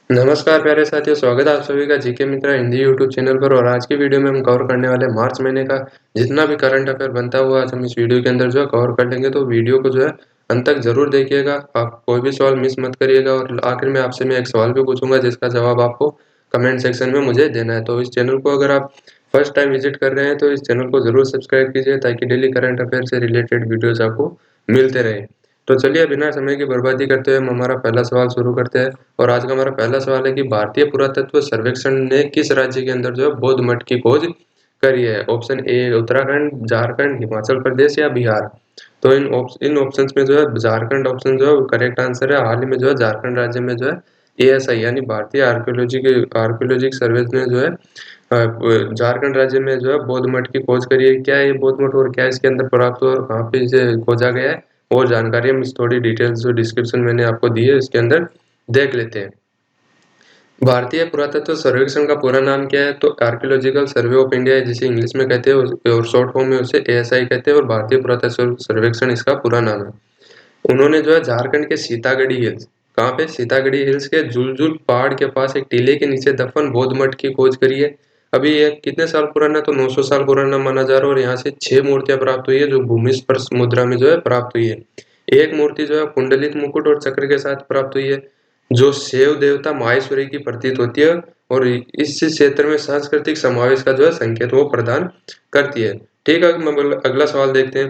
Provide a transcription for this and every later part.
नमस्कार प्यारे साथियों, स्वागत है आप सभी का जीके मित्र हिंदी यूट्यूब चैनल पर। और आज की वीडियो में हम कवर करने वाले मार्च महीने का जितना भी करंट अफेयर बनता हुआ आज हम इस वीडियो के अंदर जो है कवर कर लेंगे। तो वीडियो को जो है अंत तक जरूर देखिएगा, आप कोई भी सवाल मिस मत करिएगा। और आखिर में आपसे मैं एक सवाल भी पूछूंगा जिसका जवाब आपको कमेंट सेक्शन में मुझे देना है। तो इस चैनल को अगर आप फर्स्ट टाइम विजिट कर रहे हैं तो इस चैनल को जरूर सब्सक्राइब कीजिए ताकि डेली करंट अफेयर से रिलेटेड वीडियोज आपको मिलते रहे। तो चलिए बिना समय की बर्बादी करते हुए हम हमारा पहला सवाल शुरू करते हैं। और आज का हमारा पहला सवाल है कि भारतीय पुरातत्व सर्वेक्षण ने किस राज्य के अंदर जो है बौद्ध मठ की खोज करी है। ऑप्शन ए उत्तराखंड, झारखंड, हिमाचल प्रदेश या बिहार। तो इन ऑप्शंस में जो है झारखंड ऑप्शन जो है करेक्ट आंसर है। हाल ही में जो है झारखंड राज्य में जो है एएसआई यानी भारतीय आर्कियोलॉजिक सर्वे ने जो है झारखंड राज्य में जो है बौद्ध मठ की खोज करी है। क्या है ये बौद्ध मठ और क्या इसके अंदर प्राप्त हुआ और कहाँ पे इसे खोजा गया है, वो जानकारी हम थोड़ी डिटेल्स जो डिस्क्रिप्शन मैंने आपको दी है इसके अंदर देख लेते हैं। भारतीय पुरातत्व सर्वेक्षण का पूरा नाम क्या है? तो आर्कियोलॉजिकल सर्वे ऑफ इंडिया है जिसे इंग्लिश में कहते हैं और शॉर्ट फॉर्म में उसे एएसआई कहते हैं। और भारतीय पुरातत्व सर्वेक्षण इसका पूरा नाम है। उन्होंने जो है झारखंड के सीतागढ़ी हिल्स, कहाँ पे? सीतागढ़ी हिल्स के जुलजुल पहाड़ के पास एक टीले के नीचे दफन बौद्ध मठ की खोज करी है। अभी ये कितने साल पुराना है? तो 900 साल पुराना माना जा रहा है। और यहाँ से 6 मूर्तियां प्राप्त हुई है जो भूमि स्पर्श मुद्रा में जो है प्राप्त हुई है। एक मूर्ति जो है कुंडलित मुकुट और चक्र के साथ प्राप्त हुई है जो शैव देवता माहेश्वरी की प्रतीत होती है। और इस क्षेत्र में सांस्कृतिक समावेश का जो है संकेत वो प्रदान करती है। ठीक है, अगला सवाल देखते हैं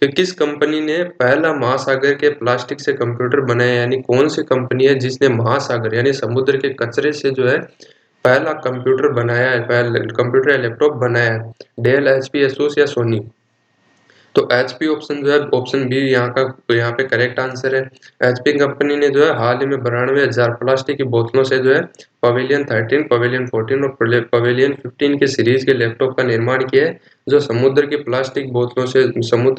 कि किस कंपनी ने पहला महासागर के प्लास्टिक से कंप्यूटर बनाया, यानी कौन सी कंपनी है जिसने महासागर यानी समुद्र के कचरे से जो है पहला कंप्यूटर बनाया है, पहला कंप्यूटर या लैपटॉप बनाया है? डेल, एचपी, एसूस या सोनी। तो एचपी ऑप्शन जो है ऑप्शन बी यहाँ पे करेक्ट आंसर है। एचपी कंपनी ने जो है हाल ही में 92,000 प्लास्टिक की बोतलों से जो है पवेलियन 13, पवेलियन 14 और पवेलियन 15 के सीरीज के लैपटॉप का निर्माण किया है जो समुद्र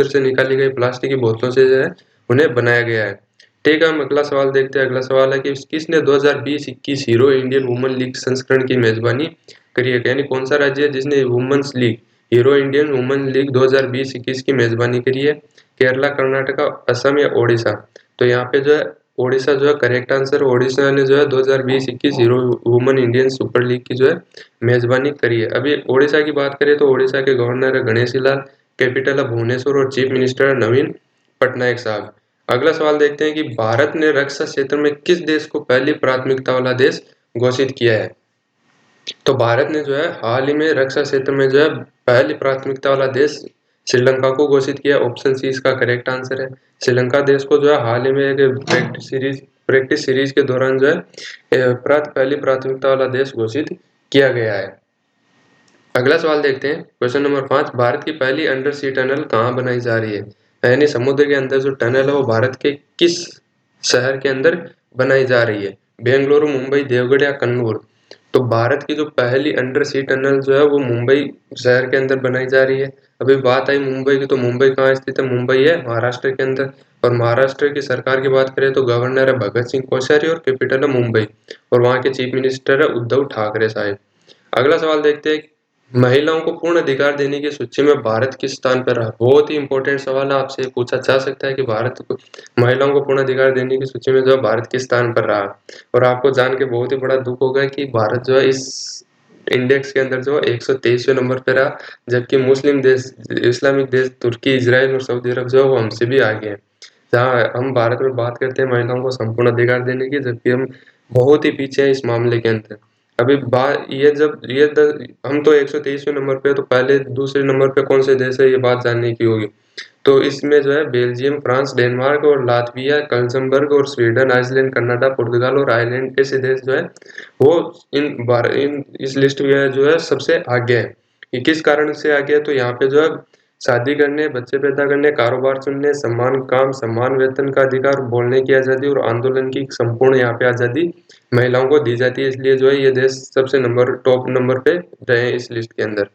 से निकाली गई प्लास्टिक की बोतलों से जो है उन्हें बनाया गया है। ठीक है, हम अगला सवाल देखते हैं। अगला सवाल है कि किसने 2020-21 हीरो इंडियन वुमेन लीग संस्करण की मेजबानी करी है? यानी कौन सा राज्य है जिसने women's league hero Indian women league 2020-21 की मेजबानी करी है? केरला, कर्नाटका, असम या ओडिशा। तो यहाँ पे जो है ओडिशा जो है करेक्ट आंसर। ओडिशा ने जो है 2020-21 hero women Indian super league की जो है मेजबानी करी है। अभी ओडिशा की बात करें तो ओडिशा के गवर्नर है गणेशी लाल, कैपिटल है भुवनेश्वर और चीफ मिनिस्टर है नवीन पटनायक साहब। अगला सवाल देखते हैं कि भारत ने रक्षा क्षेत्र में किस देश को पहली प्राथमिकता वाला देश घोषित किया है? तो भारत ने जो है हाल ही में रक्षा क्षेत्र में जो है पहली प्राथमिकता वाला देश श्रीलंका को घोषित किया। ऑप्शन सी इसका करेक्ट आंसर है। श्रीलंका देश को जो है हाल ही में एक प्रैक्टिस सीरीज के दौरान जो है पहली प्राथमिकता वाला देश घोषित किया गया है। अगला सवाल देखते हैं, क्वेश्चन नंबर 5। भारत की पहली अंडर सी टनल कहाँ बनाई जा रही है? यानी समुद्र के अंदर जो टनल है वो भारत के किस शहर के अंदर बनाई जा रही है? बेंगलुरु, मुंबई, देवगढ़ या कन्नूर। तो भारत की जो पहली अंडर सी टनल जो है वो मुंबई शहर के अंदर बनाई जा रही है। अभी बात आई मुंबई की, तो मुंबई कहाँ स्थित है? मुंबई है महाराष्ट्र के अंदर। और महाराष्ट्र की सरकार की बात करें तो गवर्नर है भगत सिंह कोश्यारी और कैपिटल है मुंबई। और वहाँ के चीफ मिनिस्टर है उद्धव ठाकरे साहब। अगला सवाल देखते हैं, महिलाओं को पूर्ण अधिकार देने की सूची में भारत किस स्थान पर रहा? बहुत ही इंपॉर्टेंट सवाल है, आपसे पूछा जा सकता है कि भारत को महिलाओं को पूर्ण अधिकार देने की सूची में जो है भारत किस स्थान पर रहा। और आपको जान के बहुत ही बड़ा दुख होगा कि भारत जो है इस इंडेक्स के अंदर जो 123वें नंबर पर रहा, जबकि मुस्लिम देश, इस्लामिक देश तुर्की, इजराइल और सऊदी अरब जो है वो हमसे भी आगे हैं। जहाँ हम भारत में बात करते हैं महिलाओं को संपूर्ण अधिकार देने की, जबकि हम बहुत ही पीछे हैं इस मामले के अंदर। अभी बात ये जब ये हम तो 123वें नंबर पे, तो पहले दूसरे नंबर पे कौन से देश है ये बात जानने की होगी। तो इसमें जो है बेल्जियम, फ्रांस, डेनमार्क और लातविया, लक्समबर्ग और स्वीडन, आइसलैंड, कनाडा, पुर्तगाल और आयरलैंड ऐसे देश जो है वो इन इस लिस्ट में जो है सबसे आगे है। ये किस कारण से आगे है? तो यहाँ पे जो है शादी करने, बच्चे पैदा करने, कारोबार चुनने, समान काम, समान वेतन का अधिकार, बोलने की आज़ादी और आंदोलन की संपूर्ण यहाँ पे आज़ादी महिलाओं को दी जाती है। इसलिए जो है ये देश सबसे टॉप नंबर पे रहे इस लिस्ट के अंदर।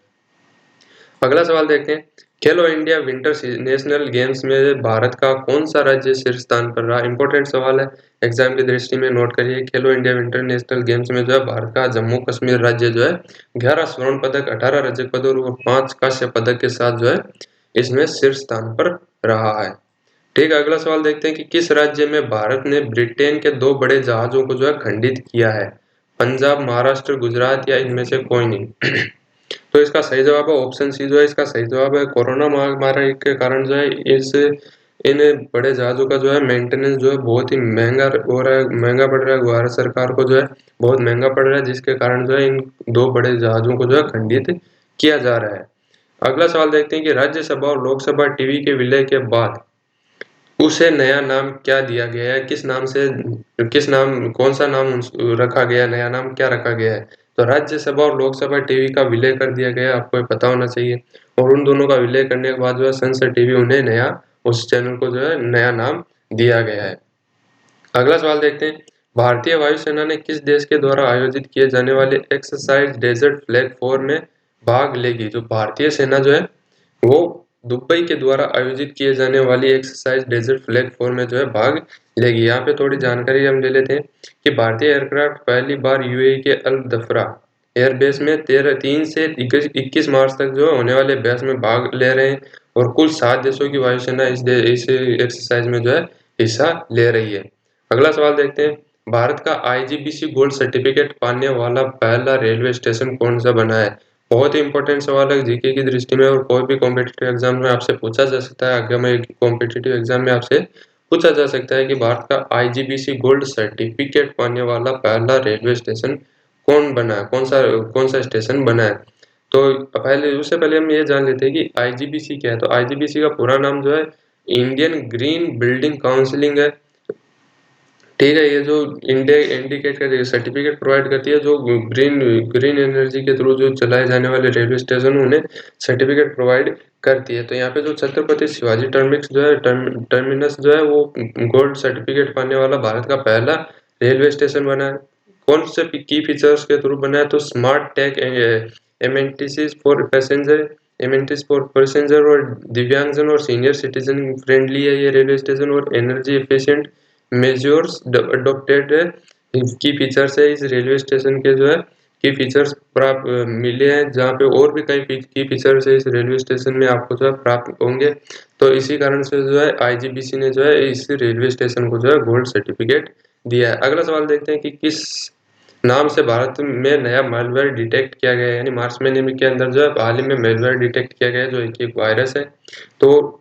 अगला सवाल देखते हैं, खेलो इंडिया विंटर नेशनल गेम्स में भारत का कौन सा राज्य शीर्ष स्थान पर रहा? इंपॉर्टेंट सवाल है, एग्जाम की दृष्टि में नोट करिए। खेलो इंडिया विंटर नेशनल गेम्स में जो है भारत का जम्मू कश्मीर राज्य जो है 11 स्वर्ण पदक, 18 रजत पदक और 5 कांस्य पदक के साथ जो है इसमें शीर्ष स्थान पर रहा है। ठीक है, अगला सवाल देखते हैं कि किस राज्य में भारत ने ब्रिटेन के 2 बड़े जहाजों को जो है खंडित किया है? पंजाब, महाराष्ट्र, गुजरात या इनमें से कोई नहीं। तो इसका सही जवाब है ऑप्शन सी जो है इसका सही जवाब है। कोरोना महामारी के कारण जो है इस इन बड़े जहाजों का जो है मेंटेनेंस जो है बहुत ही महंगा हो रहा है, महंगा पड़ रहा है। भारत सरकार को जो है बहुत महंगा पड़ रहा है, जिसके कारण जो है इन दो बड़े जहाजों को जो है खंडित किया जा रहा है। अगला सवाल देखते हैं कि राज्यसभा और लोकसभा टीवी के विलय के बाद उसे नया नाम क्या दिया गया है? कौन सा नाम रखा गया है? नया नाम क्या रखा गया है? तो राज्यसभा और लोकसभा टीवी का विलय कर दिया गया है, आपको ये पता होना चाहिए। और उन दोनों का विलय करने के बाद जो है संसद टीवी उन्हें नया उस चैनल को जो है नया नाम दिया गया है। अगला सवाल देखते हैं, भारतीय वायुसेना ने किस देश के द्वारा आयोजित किए जाने वाले एक्सरसाइज डेजर्ट फ्लैग 4 में भाग लेगी? जो भारतीय सेना जो है वो दुबई के द्वारा आयोजित किए जाने वाली एक्सरसाइज डेजर्ट फ्लैग 4 में जो है भाग लेगी। यहाँ पे थोड़ी जानकारी हम ले लेते हैं कि भारतीय एयरक्राफ्ट पहली बार यूएई के अल दफरा एयरबेस में 3 से 21 मार्च तक जो होने वाले अभ्यास में भाग ले रहे हैं। और कुल 7 देशों की वायुसेना इस एक्सरसाइज में जो है हिस्सा ले रही है। अगला सवाल देखते हैं, भारत का आईजीबीसी गोल्ड सर्टिफिकेट पाने वाला पहला रेलवे स्टेशन कौन सा बना है? बहुत ही इंपॉर्टेंट सवाल है जीके की दृष्टि में, और कोई भी कॉम्पिटिटिव एग्जाम में आपसे पूछा जा सकता है। आगे कॉम्पिटिटिव एग्जाम में आपसे पूछा जा सकता है कि भारत का आईजीबीसी गोल्ड सर्टिफिकेट पाने वाला पहला रेलवे स्टेशन कौन बना है, कौन सा स्टेशन बना है? तो पहले उससे पहले हम ये जान लेते हैं कि आईजीबीसी क्या है। तो आईजीबीसी का पूरा नाम जो है इंडियन ग्रीन बिल्डिंग काउंसिलिंग है। ठीक है, ये जो इंडिकेट कर सर्टिफिकेट प्रोवाइड करती है, जो ग्रीन ग्रीन एनर्जी के थ्रू जो चलाए जाने वाले रेलवे स्टेशन उन्हें सर्टिफिकेट प्रोवाइड करती है। तो यहाँ पे जो छत्रपति शिवाजी टर्मिनस जो है टर्मिनस जो है वो गोल्ड सर्टिफिकेट पाने वाला भारत का पहला रेलवे स्टेशन बना है। कौन से की फीचर्स के थ्रू बना है? तो smart tech amenities for passenger amenities for passenger और दिव्यांगजन और सीनियर सिटीजन फ्रेंडली है ये रेलवे स्टेशन, और एनर्जी एफिशिएंट मेजर्स अडॉप्टेड है। की फीचर्स है इस रेलवे स्टेशन के जो है की फीचर्स प्राप्त मिले हैं, जहाँ पे और भी कई की फीचर्स है इस रेलवे स्टेशन में आपको जो है प्राप्त होंगे। तो इसी कारण से जो है आईजीबीसी ने जो है इस रेलवे स्टेशन को जो है गोल्ड सर्टिफिकेट दिया है। अगला सवाल देखते हैं कि किस नाम से भारत में नया मालवेयर डिटेक्ट किया गया है? यानी मार्च महीने में के अंदर जो है हाल ही में मालवेयर डिटेक्ट किया गया है, जो एक वायरस है। तो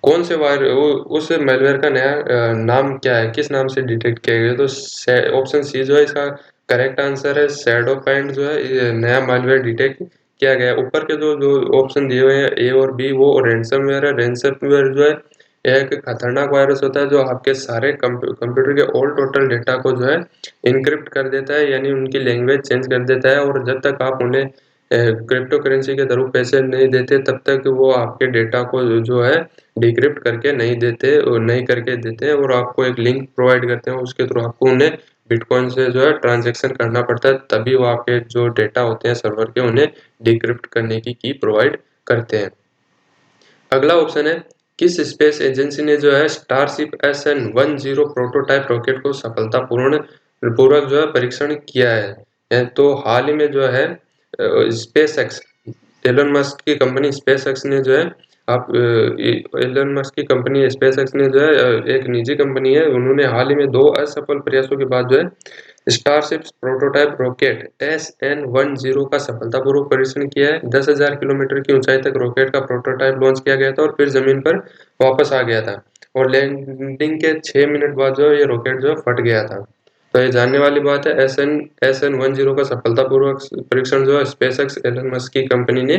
कौन से उस मैलवेयर का नया नाम क्या है? किस नाम से डिटेक्ट किया गया? तो ऑप्शन सी जो है इसका करेक्ट आंसर है। शैडो पैंट जो है ये नया मैलवेयर डिटेक्ट किया गया है। ऊपर के जो जो ऑप्शन दिए हुए हैं ए और बी वो रैंसमवेयर है। रैंसमवेयर जो है एक खतरनाक वायरस होता है जो आपके सारे कंप्यूटर के ऑल टोटल डेटा को जो है इनक्रिप्ट कर देता है, यानी उनकी लैंग्वेज चेंज कर देता है। और जब तक आप उन्हें क्रिप्टो करेंसी के थ्रू पैसे नहीं देते तब तक वो आपके डेटा को जो है डिक्रिप्ट करके नहीं करके देते हैं, और आपको एक लिंक प्रोवाइड करते हैं, उसके थ्रू आपको उन्हें बिटकॉइन से जो है ट्रांजैक्शन करना पड़ता है, तभी वो आपके जो डेटा होते हैं सर्वर के उन्हें डिक्रिप्ट करने की प्रोवाइड करते हैं। अगला ऑप्शन है, किस स्पेस एजेंसी ने जो है स्टारशिप SN10 प्रोटोटाइप रॉकेट को सफलतापूर्ण पूर्वक जो है परीक्षण किया है? तो हाल ही में जो है स्पेस एक्स एलन मस्क की कंपनी स्पेस एक्स ने जो है आप एलन मस्क की कंपनी स्पेस एक्स ने जो है एक निजी कंपनी है, उन्होंने हाल ही में 2 असफल प्रयासों के बाद जो है स्टारशिप प्रोटोटाइप रॉकेट SN10 का सफलतापूर्वक परीक्षण किया है। 10,000 किलोमीटर की ऊंचाई तक रॉकेट का प्रोटोटाइप लॉन्च किया गया था और फिर जमीन पर वापस आ गया था, और लैंडिंग के 6 मिनट बाद जो है ये रॉकेट जो है फट गया था। तो ये जानने वाली बात है। SN10 का सफलतापूर्वक परीक्षण जो है स्पेसएक्स एलन मस्क की कंपनी ने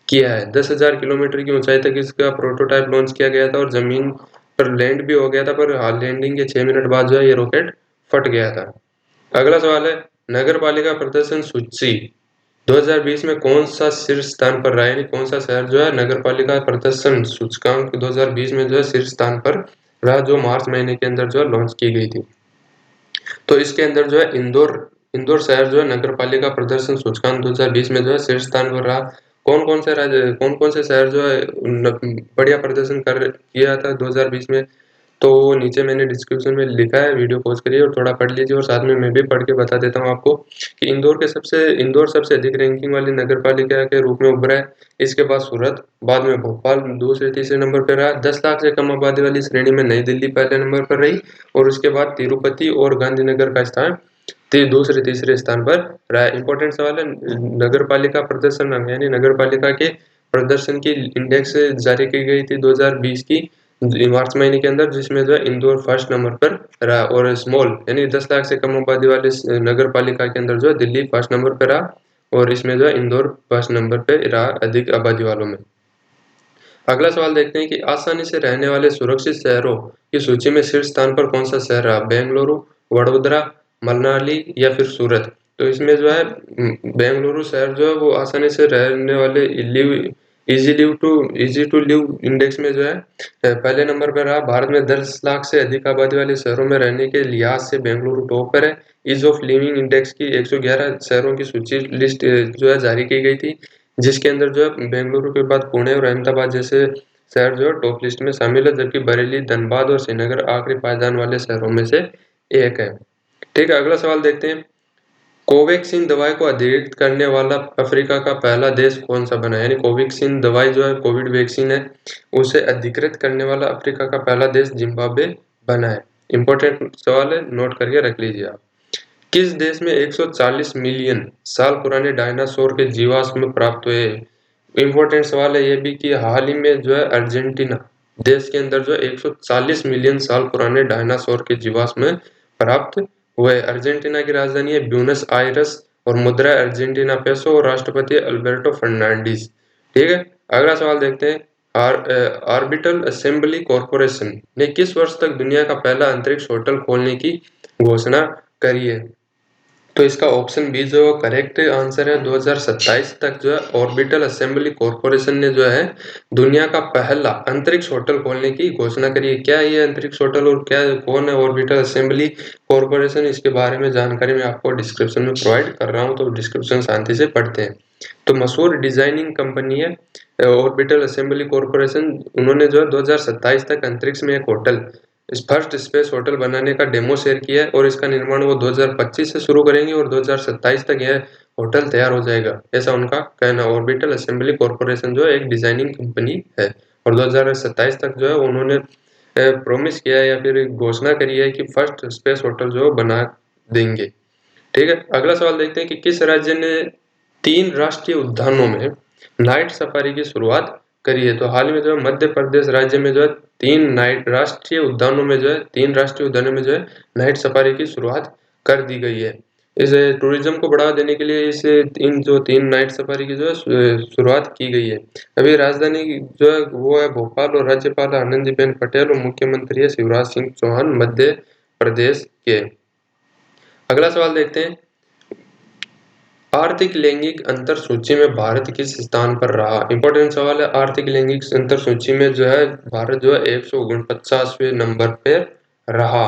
किया है। 10,000 किलोमीटर की ऊंचाई तक इसका प्रोटोटाइप लॉन्च किया गया था और जमीन पर लैंड भी हो गया था, पर हाल लैंडिंग के 6 मिनट बाद जो है ये रॉकेट फट गया था। अगला सवाल है, नगर पालिका प्रदर्शन सूची 2020 में कौन सा शीर्ष स्थान पर रहा? यानी कौन सा शहर जो है नगर पालिका प्रदर्शन सूचकांक 2020 में जो है शीर्ष स्थान पर रहा, जो मार्च महीने के अंदर जो है लॉन्च की गई थी? तो इसके अंदर जो है इंदौर शहर जो है नगर पालिका प्रदर्शन सूचकांक 2020 में जो है शीर्ष स्थान पर रहा। कौन कौन से शहर जो है बढ़िया प्रदर्शन कर किया था 2020 में? तो नीचे मैंने डिस्क्रिप्शन में लिखा है, वीडियो पॉज करिए और थोड़ा पढ़ लीजिए, और साथ में मैं भी पढ़ के बता देता हूँ आपको कि इंदौर सबसे अधिक रैंकिंग वाली नगर पालिका के रूप में उभरा है। इसके बाद सूरत, बाद में भोपाल दूसरे तीसरे नंबर पर रहा। 10 लाख से कम आबादी वाली श्रेणी में नई दिल्ली पहले नंबर पर रही, और उसके बाद तिरुपति और गांधीनगर का स्थान दूसरे तीसरे स्थान पर रहा है। इंपॉर्टेंट सवाल है, नगर पालिका प्रदर्शन यानी नगर पालिका के प्रदर्शन की इंडेक्स जारी की गई थी 2020 की मार्च महीने के अंदर, जिसमें जो है इंदौर फर्स्ट नंबर पर रहा, और स्मॉल यानी 10 लाख से कम आबादी वाले नगर पालिका के अंदर जो है दिल्ली फर्स्ट नंबर पर रहा, और इसमें जो है इंदौर फर्स्ट नंबर पे रहा अधिक आबादी वालों में। अगला सवाल देखते हैं कि आसानी से रहने वाले सुरक्षित शहरों की सूची में शीर्ष स्थान पर कौन सा शहर रहा? बेंगलुरु, वडोदरा, मनाली या फिर सूरत? तो इसमें जो है बेंगलुरु शहर जो है वो आसानी से रहने वाले इजी टू लिव इंडेक्स में जो है पहले नंबर पर रहा। भारत में 10 लाख से अधिक आबादी वाले शहरों में रहने के लिहाज से बेंगलुरु टॉप पर है। ईज ऑफ लिविंग इंडेक्स की 111 शहरों की सूची लिस्ट जो है जारी की गई थी, जिसके अंदर जो है बेंगलुरु के बाद पुणे और अहमदाबाद जैसे शहर जो है टॉप लिस्ट में शामिल है, जबकि बरेली, धनबाद और श्रीनगर आखिरी पायदान वाले शहरों में से एक है। ठीक है, अगला सवाल देखते हैं। कोवैक्सीन दवाई को अधिकृत करने वाला अफ्रीका का पहला देश कौन सा बना? यानी कोवैक्सीन दवाई जो है कोविड वैक्सीन है, उसे अधिकृत करने वाला अफ्रीका का पहला देश जिम्बाब्वे बना है। इंपॉर्टेंट सवाल है, नोट करके रख लीजिए आप। किस देश में 140 मिलियन साल पुराने डायनासोर के जीवाश्म प्राप्त हुए? इम्पोर्टेंट सवाल है ये भी कि हाल ही में जो है अर्जेंटीना देश के अंदर जो है 140 मिलियन साल पुराने डायनासोर के जीवाश्म प्राप्त हुए। अर्जेंटीना की राजधानी है ब्यूनस आयरस और मुद्रा अर्जेंटीना पेसो और राष्ट्रपति अल्बर्टो फर्नांडिस। ठीक है, अगला सवाल देखते हैं। ऑर्बिटल असेंबली कॉरपोरेशन ने किस वर्ष तक दुनिया का पहला अंतरिक्ष होटल खोलने की घोषणा करी है? तो इसका ऑप्शन बी जो करेक्ट आंसर है, 2027 तक जो है ऑर्बिटल असेंबली कॉरपोरेशन ने जो है दुनिया का पहला अंतरिक्ष होटल खोलने की घोषणा करी है। क्या ये अंतरिक्ष होटल और क्या कौन है ऑर्बिटल असेंबली कॉरपोरेशन, इसके बारे में जानकारी मैं आपको डिस्क्रिप्शन में प्रोवाइड कर रहा हूँ, तो डिस्क्रिप्शन शांति से पढ़ते हैं। तो मशहूर डिजाइनिंग कंपनी है ऑर्बिटल असेंबली कॉरपोरेशन, उन्होंने जो है 2027 तक अंतरिक्ष में एक होटल फर्स्ट स्पेस होटल बनाने का डेमो शेयर किया है, और इसका निर्माण वो 2025 से शुरू करेंगे और 2027 तक यह होटल तैयार हो जाएगा, ऐसा उनका कहना। ऑर्बिटल असेंबली कॉरपोरेशन जो है एक डिजाइनिंग कंपनी है, और 2027 तक जो है उन्होंने प्रॉमिस किया है या फिर घोषणा करी है कि फर्स्ट स्पेस होटल जो बना देंगे। ठीक है, अगला सवाल देखते हैं कि किस राज्य ने 3 राष्ट्रीय उद्यानों में नाइट सफारी की शुरुआत करी है? तो हाल ही में जो है मध्य प्रदेश राज्य में जो है 3 राष्ट्रीय उद्यानों में जो है 3 सफारी की शुरुआत कर दी गई है। इस टूरिज्म को बढ़ावा देने के लिए इस इन जो 3 नाइट सफारी की जो है शुरुआत की गई है। अभी राजधानी जो है वो है भोपाल, और राज्यपाल आनंदीबेन पटेल और मुख्यमंत्री है शिवराज सिंह चौहान मध्य प्रदेश के। अगला सवाल देखते हैं। आर्थिक लैंगिक अंतर सूची में भारत किस स्थान पर रहा? इंपॉर्टेंट सवाल है। आर्थिक लैंगिक अंतर सूची में जो है भारत जो है 149वें नंबर पे रहा।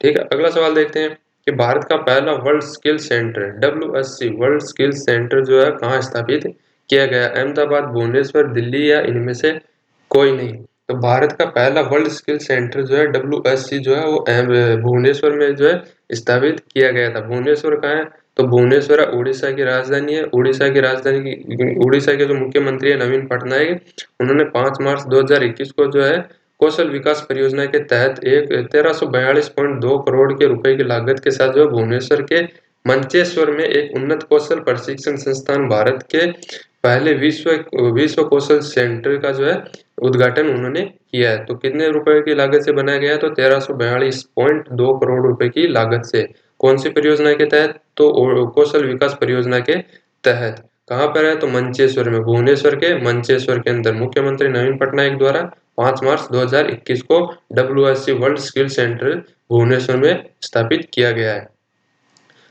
ठीक है, अगला सवाल देखते हैं कि भारत का पहला world skill centre WSC world skill centre जो है कहाँ स्थापित किया गया? अहमदाबाद, भुवनेश्वर, दिल्ली या इनमें से कोई नहीं? तो भारत का पहला वर्ल्ड स्किल सेंटर जो है WSC जो है वो भुवनेश्वर में जो है स्थापित किया गया था। भुवनेश्वर कहाँ है? तो भुवनेश्वर उड़ीसा की राजधानी है। उड़ीसा के जो मुख्यमंत्री है नवीन पटनायक, उन्होंने 5 मार्च 2021 को जो है कौशल विकास परियोजना के तहत एक 1342.2 करोड़ के रुपए की लागत के साथ जो है भुवनेश्वर के मंचेश्वर में एक उन्नत कौशल प्रशिक्षण संस्थान, भारत के पहले विश्व कौशल सेंटर का जो है उद्घाटन उन्होंने किया है। तो कितने रुपए की लागत से बनाया गया? तो 1342.2 करोड़ रुपए की लागत से। कौन सी परियोजना के तहत? तो कौशल विकास परियोजना के तहत। कहाँ पर है? तो मंचेश्वर में, भुवनेश्वर के मंचेश्वर के अंदर मुख्यमंत्री नवीन पटनायक द्वारा 5 मार्च 2021 को WSC world skill centre Bhubaneswar में स्थापित किया गया है।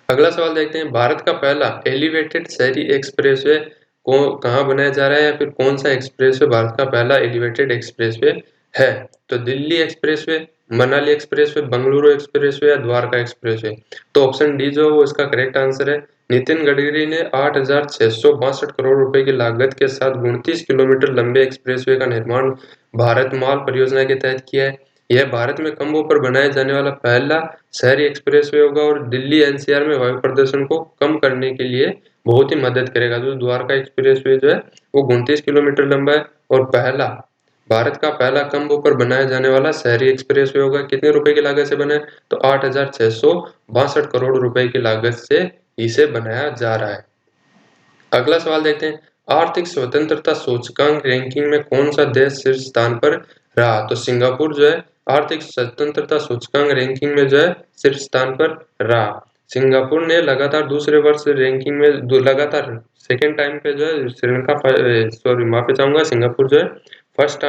अगला सवाल देखते हैं। भारत का पहला एलिवेटेड शहरी एक्सप्रेसवे को कहाँ बनाया जा रहा है, या फिर कौन सा एक्सप्रेसवे भारत का पहला एलिवेटेड एक्सप्रेसवे है? तो Delhi expressway, Manali expressway, Bengaluru expressway या द्वारका एक्सप्रेसवे? तो ऑप्शन डी जो है वो इसका करेक्ट आंसर है। नितिन गडकरी ने 8,662 करोड़ रुपए की लागत के साथ 29 किलोमीटर लंबे एक्सप्रेसवे का निर्माण भारत माल परियोजना के तहत किया है। यह भारत में कम पर बनाया जाने वाला पहला शहरी एक्सप्रेसवे होगा, और दिल्ली NCR में वायु प्रदूषण को कम करने के लिए बहुत ही मदद करेगा। जो द्वारका एक्सप्रेसवे जो है वो 29 किलोमीटर लंबा है, और पहला भारत का पहला कम पर बनाया जाने वाला शहरी एक्सप्रेसवे होगा, कितने रुपए की लागत से बना है? तो 8,662 करोड़ रुपए की लागत से इसे बनाया जा रहा है। अगला सवाल देखते हैं, आर्थिक स्वतंत्रता सूचकांक रैंकिंग में कौन सा देश शीर्ष स्थान पर रहा? तो सिंगापुर जो है आर्थिक स्वतंत्रता सूचकांक रैंकिंग में जो है शीर्ष स्थान पर रहा। सिंगापुर ने लगातार दूसरे वर्ष रैंकिंग में लगातार सेकेंड टाइम पे जो है माफी चाहूंगा, सिंगापुर जो है फर्स्ट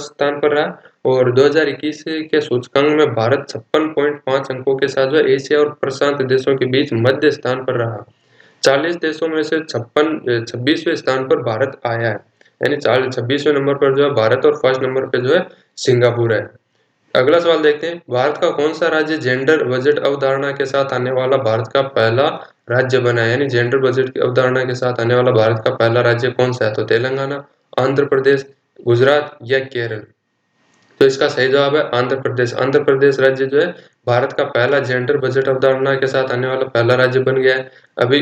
स्थान पर रहा और 2021 के सूचकांक में भारत 56.5 अंकों के साथ जो है एशिया और प्रशांत देशों के बीच मध्य स्थान पर रहा। 40 देशों में से 26वें स्थान पर भारत आया है, यानी 26वें नंबर पर जो है भारत और फर्स्ट नंबर पे जो है सिंगापुर है। अगला सवाल देखते हैं, भारत का कौन सा राज्य जेंडर बजट अवधारणा के साथ आने वाला भारत का पहला राज्य बना है? यानी जेंडर बजट की अवधारणा के साथ आने वाला भारत का पहला राज्य कौन सा है? तो तेलंगाना, आंध्र प्रदेश, गुजरात या केरल? तो इसका सही जवाब है आंध्र प्रदेश। आंध्र प्रदेश राज्य जो है भारत का पहला जेंडर बजट अवधारणा के साथ आने वाला पहला राज्य बन गया है। अभी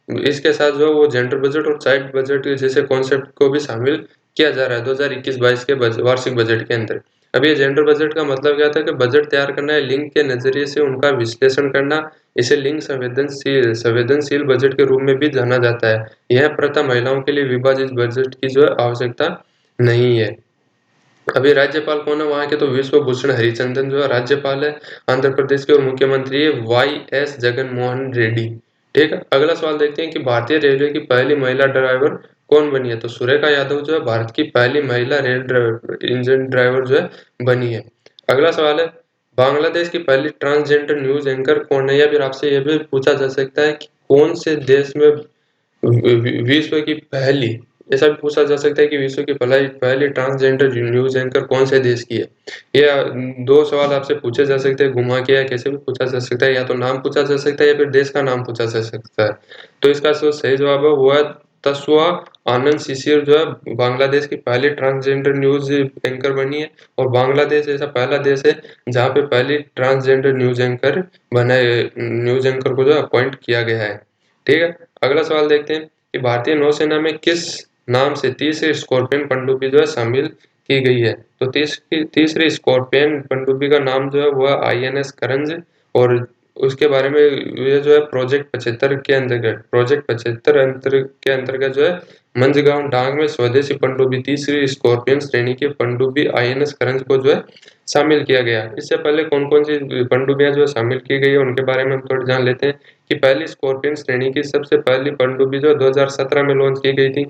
इसके साथ जो वो जेंडर बजट और चाइल्ड बजट जैसे कॉन्सेप्ट को भी शामिल किया जा रहा है 2021-22 के वार्षिक बजट के अंदर। अब ये जेंडर बजट का मतलब क्या था कि बजट तैयार करना है, लिंग के नजरिए से उनका विश्लेषण करना, इसे लिंग संवेदनशील बजट के रूप में भी जाना जाता है। यह प्रथा महिलाओं के लिए विभाजित बजट की जो है आवश्यकता नहीं है। अभी राज्यपाल कौन है वहां के? तो विश्वभूषण हरिचंदन जो है राज्यपाल है आंध्र प्रदेश के और मुख्यमंत्री है वाई.एस. जगनमोहन रेड्डी। ठीक है, अगला सवाल देखते हैं कि भारतीय रेलवे की पहली महिला ड्राइवर कौन बनी है? तो सुरेखा यादव जो है भारत की पहली महिला इंजन ड्राइवर जो है बनी है। अगला सवाल है, बांग्लादेश की पहली ट्रांसजेंडर न्यूज एंकर कौन है? या फिर आपसे यह भी पूछा जा सकता है कि कौन से देश में विश्व की पहली, ऐसा भी पूछा जा सकता है कि विश्व की पहली ट्रांसजेंडर न्यूज एंकर कौन से देश की है? या दो सवाल आपसे पूछे जा सकते हैं घुमा के, या कैसे भी पूछा जा सकता है, या तो नाम पूछा जा सकता है या फिर देश का नाम पूछा जा सकता है। तो इसका जो सही जवाब है वो है तस्वा आनंद शिशिर जो है बांग्लादेश की पहली ट्रांसजेंडर न्यूज एंकर बनी है और बांग्लादेश ऐसा पहला देश है जहाँ पे पहली ट्रांसजेंडर न्यूज एंकर को जो अपॉइंट किया गया है। ठीक है, अगला सवाल देखते हैं कि भारतीय नौसेना में किस नाम से तीसरी स्कॉर्पियन पनडुब्बी जो है शामिल की गई है? तो तीसरी स्कॉर्पियन पनडुब्बी का नाम जो है वह INS करंज और उसके बारे में ये जो है प्रोजेक्ट 75 के अंतर्गत जो है मंझगांव डांग में स्वदेशी पनडुब्बी तीसरी स्कॉर्पियन श्रेणी की पनडुब्बी INS करंज को जो है शामिल किया गया। इससे पहले कौन कौन सी पनडुब्बियां जो शामिल की गई है उनके बारे में हम थोड़ी जान लेते हैं कि पहली स्कॉर्पियन श्रेणी की सबसे पहली पनडुब्बी जो 2017 में लॉन्च की गई थी।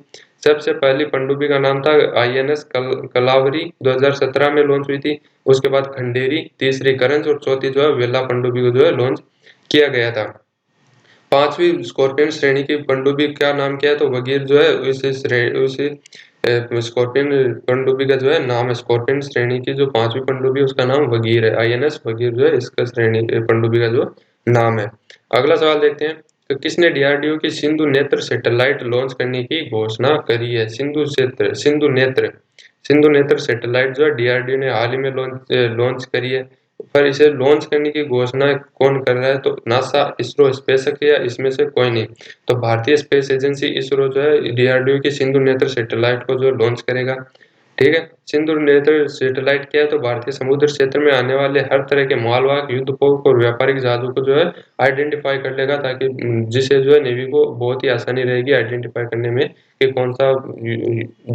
सबसे पहली पनडुब्बी का नाम था INS कलावरी, 2017 में लॉन्च हुई थी। उसके बाद खंडेरी, तीसरी करंज और चौथी जो है वेला पनडुब्बी को जो है लॉन्च किया गया था। पांचवी स्कॉर्पियन श्रेणी की पनडुब्बी का नाम क्या है? तो वगीर जो है उसी स्कॉर्पियन पनडुब्बी का जो है नाम है, स्कॉर्पियन श्रेणी की जो पांचवी पनडुब्बी उसका नाम वगीर है, INS वगीर जो है इसका श्रेणी पनडुब्बी का जो नाम है। अगला सवाल देखते हैं, तो किसने DRDO की सिंधु नेत्र सैटेलाइट लॉन्च करने की घोषणा करी है? सिंधु नेत्र सैटेलाइट जो है DRDO ने हाल ही में लॉन्च करी है, पर इसे लॉन्च करने की घोषणा कौन कर रहा है? तो नासा, इसरो, स्पेसएक्स या इसमें से कोई नहीं। तो भारतीय स्पेस एजेंसी इसरो जो है DRDO की सिंधु नेत्र सैटेलाइट को जो लॉन्च करेगा। ठीक है, सिंधु नेत्र सैटेलाइट क्या है? तो भारतीय समुद्र क्षेत्र में आने वाले हर तरह के मालवाहक, युद्धपोत और व्यापारिक जहाजों को जो है आइडेंटिफाई कर लेगा, ताकि जिसे जो है नेवी को बहुत ही आसानी रहेगी आइडेंटिफाई करने में कि कौन सा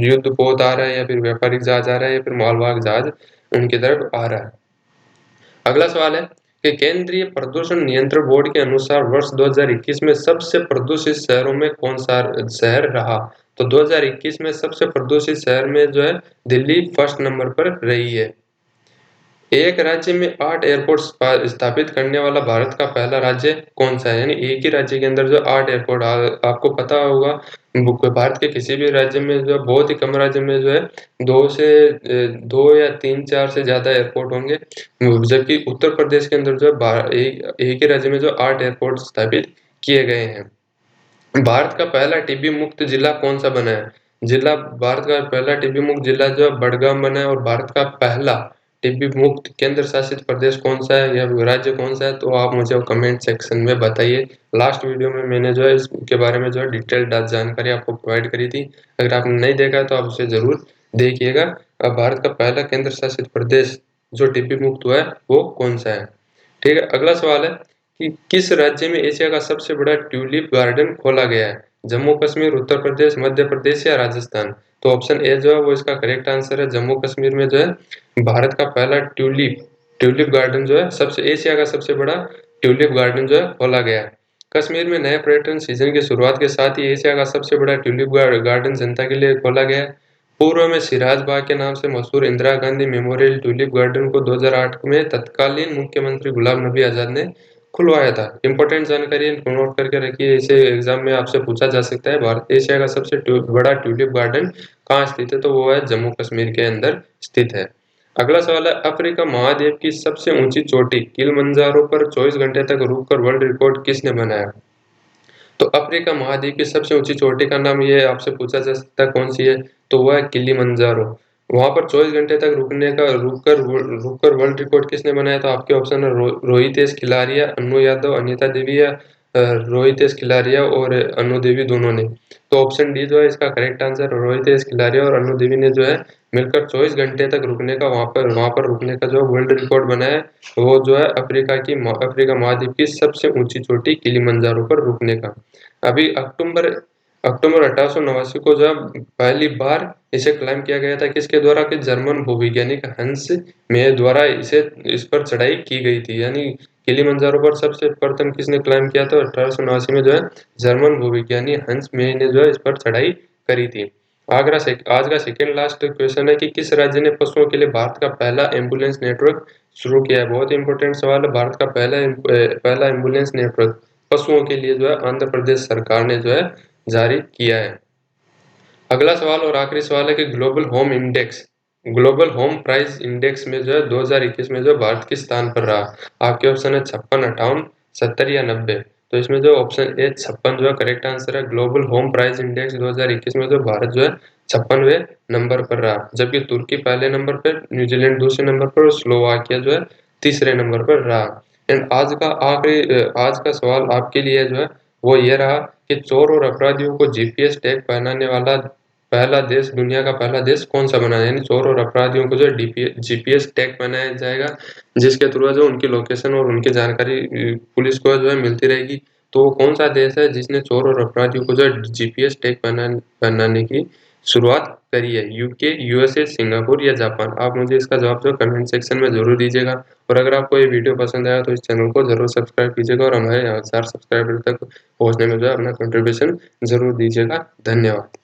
युद्धपोत आ रहा है या फिर व्यापारिक जहाज आ रहा है या फिर मालवाहक जहाज उनकी तरफ आ रहा है। अगला सवाल है कि केंद्रीय प्रदूषण नियंत्रण बोर्ड के अनुसार वर्ष 2021 में सबसे प्रदूषित शहरों में कौन सा शहर रहा? तो 2021 में सबसे प्रदूषित शहर में जो है दिल्ली फर्स्ट नंबर पर रही है। एक राज्य में 8 एयरपोर्ट स्थापित करने वाला भारत का पहला राज्य कौन सा है? यानी एक ही राज्य के अंदर जो 8 एयरपोर्ट, आपको पता होगा भारत के किसी भी राज्य में जो बहुत ही कम राज्य में जो है 2 या 3-4 से ज्यादा एयरपोर्ट होंगे, जबकि उत्तर प्रदेश के अंदर जो है एक ही राज्य में जो 8 एयरपोर्ट स्थापित किए गए हैं। भारत का पहला टीबी मुक्त जिला कौन सा बना है? भारत का पहला टीबी मुक्त जिला जो है बड़गाम बना है और भारत का पहला टीबी मुक्त केंद्र शासित प्रदेश कौन सा है या राज्य कौन सा है? तो आप मुझे कमेंट सेक्शन में बताइए। लास्ट वीडियो में मैंने जो है इसके बारे में जो है डिटेल जानकारी आपको प्रोवाइड करी थी, अगर आपने नहीं देखा तो आप उसे जरूर देखिएगा, अब भारत का पहला केंद्र शासित प्रदेश जो टीबी मुक्त हुआ है वो कौन सा है? ठीक है, अगला सवाल है कि किस राज्य में एशिया का सबसे बड़ा ट्यूलिप गार्डन खोला गया है? जम्मू कश्मीर, उत्तर प्रदेश, मध्य प्रदेश या राजस्थान? तो ऑप्शन ए जो है वो इसका करेक्ट आंसर है। जम्मू कश्मीर में जो है भारत का पहला ट्यूलिप ट्यूलिप गार्डन जो है सबसे एशिया का सबसे बड़ा ट्यूलिप गार्डन जो है खोला गया है। कश्मीर में नए पर्यटन सीजन की शुरुआत के साथ ही एशिया का सबसे बड़ा ट्यूलिप गार्डन जनता के लिए खोला गया है। पूर्व में सिराज बाग के नाम से मशहूर Indira Gandhi memorial tulip garden को 2008 में तत्कालीन मुख्यमंत्री गुलाम नबी आजाद ने खुलवाया था। इंपॉर्टेंट जानकारी नोट करके रखिए, इसे एग्जाम में आपसे पूछा जा सकता है। भारत एशिया का सबसे बड़ा ट्यूलिप गार्डन कहाँ स्थित है? तो वो है जम्मू कश्मीर के अंदर स्थित है। अगला सवाल है, अफ्रीका महाद्वीप की सबसे ऊंची चोटी किलिमंजारो पर 24 घंटे तक रुककर वर्ल्ड रिकॉर्ड किसने बनाया? तो अफ्रीका महाद्वीप की सबसे ऊंची चोटी का नाम ये आपसे पूछा जा सकता है कौन सी है? तो वो है किलिमंजारो। वहां पर 24 घंटे तक रुककर वर्ल्ड रिकॉर्ड किसने बनाया? तो आपके ऑप्शन है रोहितेश खिलारिया, अन्नू यादव, अनीता देवी या रोहितेश खिलारिया और अनु देवी दोनों ने। तो ऑप्शन डी जो है इसका करेक्ट आंसर, रोहितेश खिलारिया और अनु देवी ने जो है मिलकर 24 घंटे तक रुकने का वहां पर रुकने का जो वर्ल्ड रिकॉर्ड बनाया है, वो जो है अफ्रीका महाद्वीप की सबसे ऊंची चोटी किलिमंजारो पर रुकने का। अभी अक्टूबर अक्टूबर 1889 को जब पहली बार इसे क्लाइम किया गया था किसके द्वारा? कि जर्मन भूवैज्ञानिक हंस मे द्वारा इस पर चढ़ाई की गई थी। यानी किलिमंजारो पर सबसे प्रथम किसने क्लाइम किया था? 1889 में जो है जर्मन भूविज्ञानी हंस मे ने जो है इस पर चढ़ाई करी थी। आज का सेकेंड लास्ट क्वेश्चन है कि किस राज्य ने पशुओं के लिए भारत का पहला एम्बुलेंस नेटवर्क शुरू किया है? बहुत ही इंपॉर्टेंट सवाल है। भारत का पहला एम्बुलेंस नेटवर्क पशुओं के लिए जो है आंध्र प्रदेश सरकार ने जो है जारी किया है। अगला सवाल और आखिरी सवाल है कि ग्लोबल होम प्राइस इंडेक्स में जो है 2021 में जो भारत किस स्थान पर रहा? आपके ऑप्शन है 56, 58, 70 या 90। तो इसमें जो ऑप्शन ए 56 जो है करेक्ट आंसर है। ग्लोबल होम प्राइस इंडेक्स 2021 में जो भारत जो है 56वें नंबर पर रहा, जबकि तुर्की पहले नंबर पर, न्यूजीलैंड दूसरे नंबर पर और स्लोवाकिया जो है तीसरे नंबर पर रहा। एंड आज का सवाल आपके लिए जो है वो ये रहा कि चोर और अपराधियों को जीपीएस टैग पहनाने वाला पहला देश, दुनिया का पहला देश कौन सा बना है? यानी चोर और अपराधियों को जो है जीपीएस टैग पहनाया जाएगा, जिसके थ्रू जो उनकी लोकेशन और उनकी जानकारी पुलिस को जो है मिलती रहेगी। तो वो कौन सा देश है जिसने चोर और अपराधियों को जो है जीपीएस टैग पहनाने की शुरुआत करी है? यूके, यूएसए, सिंगापुर या जापान? आप मुझे इसका जवाब जो कमेंट सेक्शन में जरूर दीजिएगा। और अगर आपको ये वीडियो पसंद आया तो इस चैनल को जरूर सब्सक्राइब कीजिएगा और हमारे 1000 सब्सक्राइबर तक पहुंचने में जो है अपना कंट्रीब्यूशन जरूर दीजिएगा। धन्यवाद।